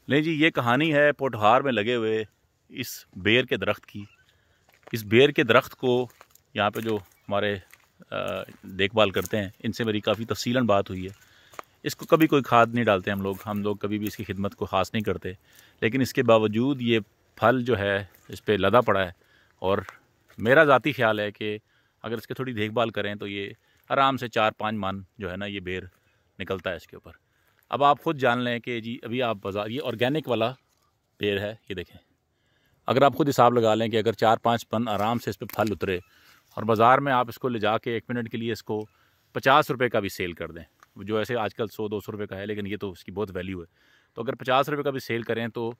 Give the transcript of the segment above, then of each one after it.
नहीं जी, ये कहानी है पोठहार में लगे हुए इस बेर के दरख्त की। इस बेर के दरख्त को यहाँ पे जो हमारे देखभाल करते हैं, इनसे मेरी काफ़ी तफसीलन बात हुई है। इसको कभी कोई खाद नहीं डालते हम लोग कभी भी इसकी खिदमत को ख़ास नहीं करते, लेकिन इसके बावजूद ये फल जो है इस पर लदा पड़ा है। और मेरा ज़ाती ख्याल है कि अगर इसकी थोड़ी देखभाल करें तो ये आराम से 4-5 मन जो है ना ये बेर निकलता है इसके ऊपर। अब आप ख़ुद जान लें कि जी अभी आप बाज़ार, ये ऑर्गेनिक वाला बेर है, ये देखें। अगर आप ख़ुद हिसाब लगा लें कि अगर 4-5 मन आराम से इस पर फल उतरे और बाज़ार में आप इसको ले जाके 1 मिनट के लिए इसको 50 रुपये का भी सेल कर दें, जो ऐसे आजकल 100-200 रुपये का है, लेकिन ये तो उसकी बहुत वैल्यू है। तो अगर 50 रुपये का भी सेल करें तो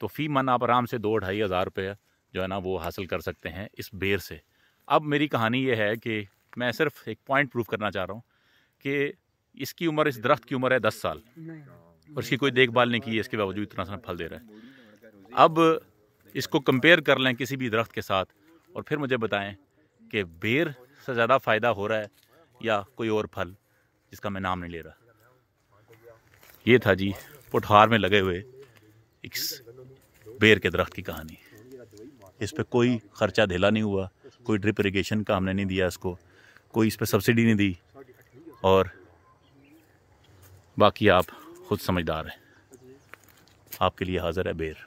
फ़ी मन आप आराम से 2-2.5 हज़ार रुपये जो है ना वो हासिल कर सकते हैं इस बेर से। अब मेरी कहानी ये है कि मैं सिर्फ एक पॉइंट प्रूव करना चाह रहा हूँ कि इसकी उम्र, इस दरख्त की उम्र है 10 साल और इसकी कोई देखभाल नहीं की है, इसके बावजूद इतना सा फल दे रहा है। अब इसको कंपेयर कर लें किसी भी दरख्त के साथ और फिर मुझे बताएं कि बेर से ज़्यादा फ़ायदा हो रहा है या कोई और फल जिसका मैं नाम नहीं ले रहा। ये था जी पोठहार में लगे हुए इस बेर के दरख्त की कहानी। इस पर कोई ख़र्चा धेला नहीं हुआ, कोई ड्रिप इरिगेशन का हमने नहीं दिया इसको, कोई इस पर सब्सिडी नहीं दी, और बाकी आप खुद समझदार हैं। आपके लिए हाज़िर है बेर।